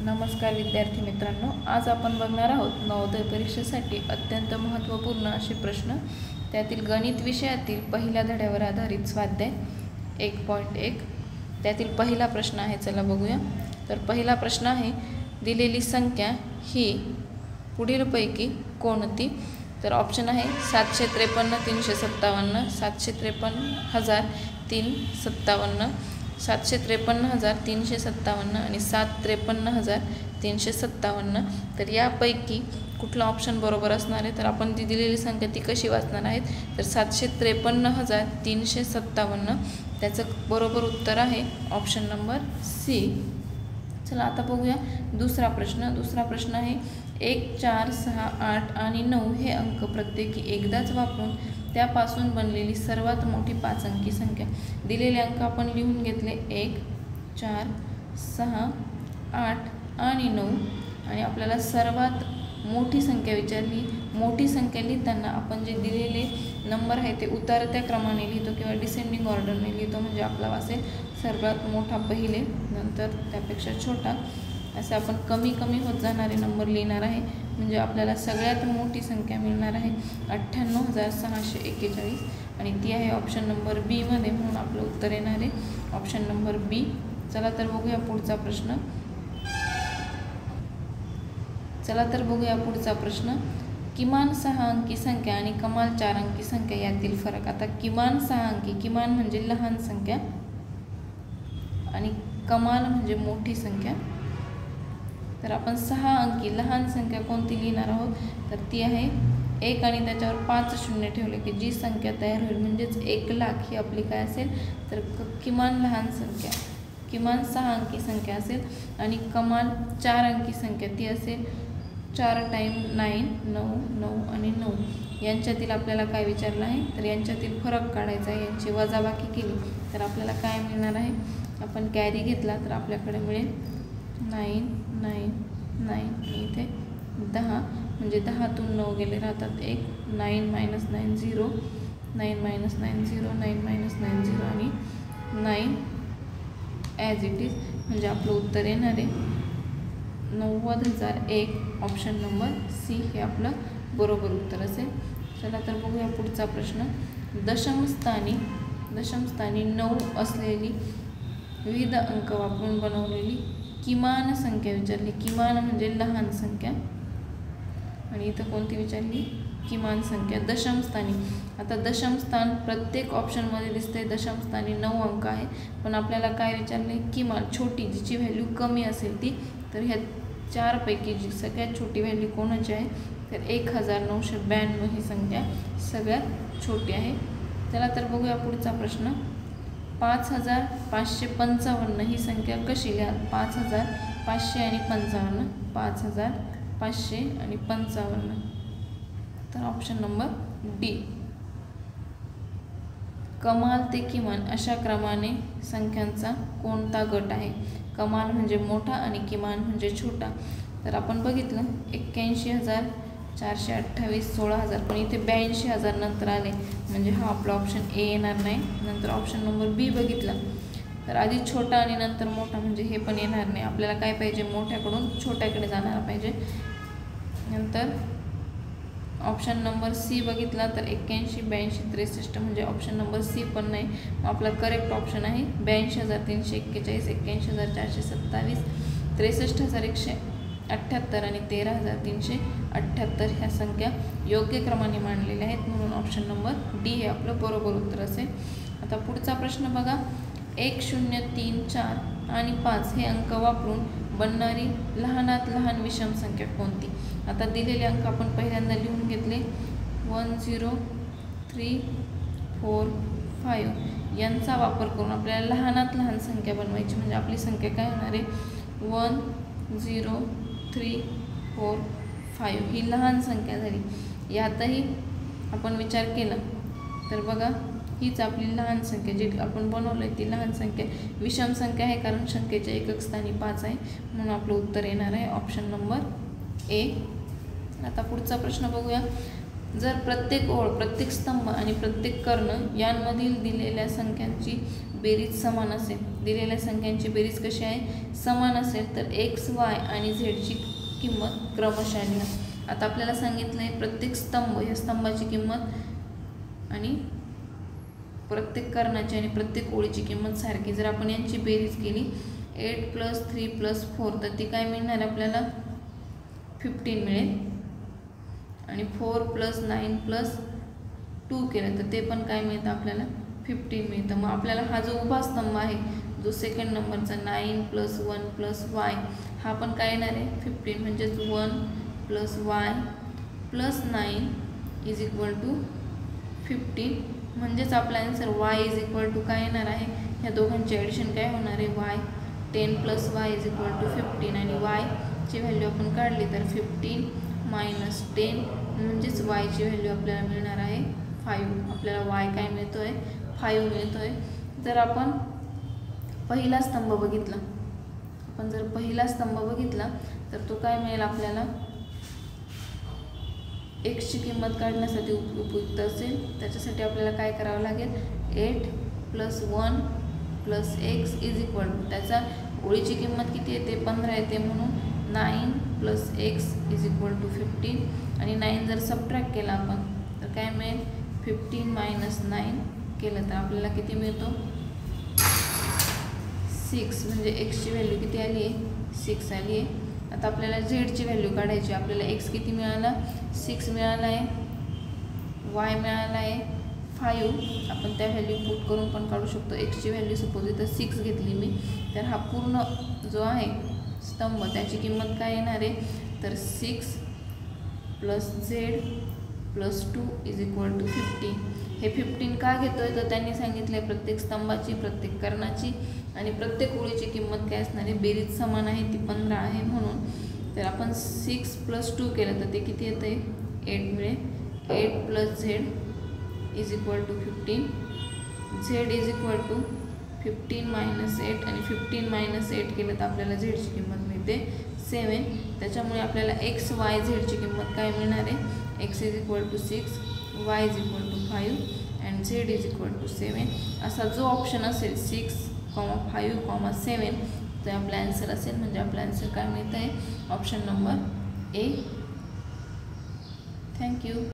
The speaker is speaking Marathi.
नमस्कार विद्यार्थी मित्रांनो, आज आपण बघणार आहोत नवोदय परीक्षेसाठी अत्यंत महत्त्वपूर्ण असे प्रश्न। त्यातील गणित विषयातील पहिल्या धड्यावर आधारित स्वाध्याय 1.1 त्यातील पहिला प्रश्न आहे। चला बघूया। तर पहिला प्रश्न आहे, दिलेली संख्या ही पुढीलपैकी कोणती? तर ऑप्शन आहे 753, 357, 753,357, 753,357 आणि 753,357। तर यापैकी कुठला ऑप्शन बरोबर असणार आहे? तर आपण ती दिलेली संख्या ती कशी वाचणार आहेत? तर 753,357 त्याचं बरोबर उत्तर आहे ऑप्शन नंबर सी। चला आता बघूया दुसरा प्रश्न। दुसरा प्रश्न आहे, 1, 4, 6, 8 आणि 9 हे अंक प्रत्येकी एकदाच वापरून त्यापासून बनलेली सर्वात मोठी 5 अंकी संख्या। दिलेले अंक आपण लिहून घेतले 1, 4, 6, 8 आणि 9 आणि आपल्याला सर्वात मोठी संख्या विचारली। मोठी संख्या लिहिताना आपण जे दिलेले नंबर आहे ते उतरत्या क्रमाने लिहितो किंवा डिसेंडिंग ऑर्डरने लिहितो, म्हणजे आपला असेल सर्वात मोठा पहिले, नंतर त्यापेक्षा छोटा, असं आपण कमी कमी होत जाणारे नंबर लिहिणार आहे। म्हणजे आपल्याला सगळ्यात मोठी संख्या मिळणार आहे 98,641 आणि ती आहे ऑप्शन नंबर बी मध्ये, म्हणून आपलं उत्तर येणार आहे ऑप्शन नंबर बी। चला तर बघूया पुढचा प्रश्न। किमान 6 अंकी संख्या आणि कमाल 4 अंकी संख्या यातील फरक। आता किमान 6 अंकी, किमान म्हणजे लहान संख्या आणि कमाल म्हणजे मोठी संख्या। तर आपण 6 अंकी लहान संख्या कोणती लिहिणार आहोत? तर ती आहे 1 आणि त्याच्यावर 5 शून्य ठेवले की जी संख्या तयार होईल, म्हणजेच 1,00,000 ही आपली काय असेल? तर किमान लहान संख्या, किमान 6 अंकी संख्या असेल आणि कमाल 4 अंकी संख्या ती असेल 4 टाइम 9, 9, 9 आणि 9 यांच्यातील आपल्याला काय विचारलं आहे? तर यांच्यातील फरक काढायचा आहे। यांची वजाबाकी केली तर आपल्याला काय मिळणार आहे? आपण कॅरी घेतला तर आपल्याकडे मिळेल 9, 9, 9 इथे 10, म्हणजे 10तून 9 गेले राहतात 1, 9 - 9 0, 9 - 9 0, 9 - 9 0 आणि 9 ॲज इट इज, म्हणजे आपलं उत्तर येणार आहे 90,001 ऑप्शन नंबर सी हे आपलं बरोबर उत्तर असेल। चला तर बघूया पुढचा प्रश्न। दशमस्थानी 9 असलेली विविध अंक वापरून बनवलेली किमान संख्या विचारली। किमान म्हणजे लहान संख्या आणि इथं कोणती विचारली? किमान संख्या दशमस्थानी। आता दशमस्थान प्रत्येक ऑप्शनमध्ये दिसते, दशमस्थानी 9 अंक आहे, पण आपल्याला काय विचारले? किमान छोटी, जिची व्हॅल्यू कमी असेल ती। तर ह्या 4 पैकी जी सगळ्यात छोटी व्हॅल्यू कोणाची आहे? तर 1992 ही संख्या सगळ्यात छोटी आहे। चला तर बघूया पुढचा प्रश्न। 5,555 ही संख्या कशी लिहाल? 5,500 आणि 55, 5,500 आणि 55, तर ऑप्शन नंबर डी। कमाल ते किमान अशा क्रमाने संख्यांचा कोणता गट आहे? कमाल म्हणजे मोठा आणि किमान म्हणजे छोटा। तर आपण बघितलं 81,428, 16,000, पण इथे 82,000 नंतर आले, म्हणजे हा आपला ऑप्शन ए येणार नाही। नंतर ऑप्शन नंबर बी बघितला तर आधी छोटा आणि नंतर मोठा, म्हणजे हे पण येणार नाही। आपल्याला काय पाहिजे? मोठ्याकडून छोट्याकडे जाणार पाहिजे। नंतर ऑप्शन नंबर सी बघितला तर 81, 82, 63, म्हणजे ऑप्शन नंबर सी पण नाही। आपला करेक्ट ऑप्शन आहे 82,341, 81,427, 63,178 आणि 13,378 ह्या संख्या योग्य क्रमाने मांडलेल्या आहेत, म्हणून ऑप्शन नंबर डी हे आपलं बरोबर उत्तर असेल। आता पुढचा प्रश्न बघा। 1, 0, 3, 4 आणि 5 हे अंक वापरून बनणारी लहानात लहान विषम संख्या कोणती? आता दिलेले अंक आपण पहिल्यांदा लिहून घेतले 1, 0, 3, 4, 5 यांचा वापर करून आपल्याला लहानात लहान संख्या बनवायची, म्हणजे आपली संख्या काय होणार आहे? 1, 0, 3, 4, 5 ही लहान संख्या झाली। यातही आपण विचार केला तर बघा हीच आपली लहान संख्या, जी आपण बनवलं आहे ती लहान संख्या विषम संख्या आहे, कारण संख्येच्या एकक स्थानी 5 आहे, म्हणून आपलं उत्तर येणार आहे ऑप्शन नंबर ए। आता पुढचा प्रश्न बघूया। जर प्रत्येक ओळ, प्रत्येक स्तंभ आणि प्रत्येक कर्ण यांमधील दिलेल्या संख्यांची बेरीज समान असेल, दिलेल्या संख्यांची बेरीज कशी आहे, समान असेल, तर एक्स, वाय आणि झेडची किंमत क्रमशः लिहा. आता आपल्याला सांगितलं आहे प्रत्येक स्तंभ, या स्तंभाची किंमत आणि प्रत्येक कर्णाची आणि प्रत्येक ओळीची किंमत सारखी. जर आपण यांची बेरीज केली 8 + 3 + 4 तर ती काय मिळणार आपल्याला 15 मिळेल. आणि 4 + 9 + 2 केलं तर ते पण काय मिळतं आपल्याला 15 मिळतं. मग आपल्याला हा जो उभा स्तंभ आहे, जो सेकंड नंबरचा 9 + 1 + y, हा पण काय येणार आहे 15, म्हणजेच 1 + y + 9 = 15. म्हणजेच आपला आन्सर y = काय येणार आहे, ह्या दोघांची ॲडिशन काय होणार आहे y, 10 + y = 15. आणि y ची व्हॅल्यू आपण काढली तर 15 - 10 म्हणजेच y ची व्हॅल्यू आपल्याला मिळणार आहे 5. आपल्याला y काय मिळतो आहे 5 मिळतो आहे. जर आपण पहिला स्तंभ बघितला, तर तो काय मिळेल आपल्याला, एक्सची किंमत काढण्यासाठी उपयुक्त असेल. त्याच्यासाठी आपल्याला काय करावं लागेल, 8 + 1 + x = त्याचा ओळीची किंमत किती येते 15 येते, म्हणून 9 + x = 15. आणि 9 जर सबट्रॅक्ट केला आपण तर काय मिळेल 15 - 9 केलं तर आपल्याला किती मिळतो 6. म्हणजे एक्सची व्हॅल्यू किती आली आहे 6 आली आहे. आता आपल्याला झेडची व्हॅल्यू काढायची. आपल्याला एक्स किती मिळाला 6 मिळाला आहे, वाय मिळाला आहे 5. आपण त्या व्हॅल्यू पुट करून पण काढू शकतो. एक्सची व्हॅल्यू सपोज इथं 6 घेतली मी, तर हा पूर्ण जो आहे स्तंभ त्याची किंमत काय येणार आहे, तर 6 + z + 2 = 15. हे 15 का घेतोय, तर त्यांनी सांगितलं आहे प्रत्येक स्तंभाची, प्रत्येक कर्णाची आणि प्रत्येक ओळीची किंमत काय असणार आहे, बेरीज समान आहे, ती 15 आहे म्हणून. तर आपण 6 + 2 केलं तर ते किती येतं आहे 8 मिळेल. 8 + z = 15. z = 15 - 8 आणि 15 - 8 केलं तर आपल्याला झेडची किंमत मिळते 7. त्याच्यामुळे आपल्याला x, y, झेडची किंमत काय मिळणार आहे, x = 6, y = 5 and z = 7. असा जो ऑप्शन असेल 6, 5, 7 तर आपला आन्सर असेल. म्हणजे आपला आन्सर काय मिळतं आहे ऑप्शन नंबर ए. थँक्यू.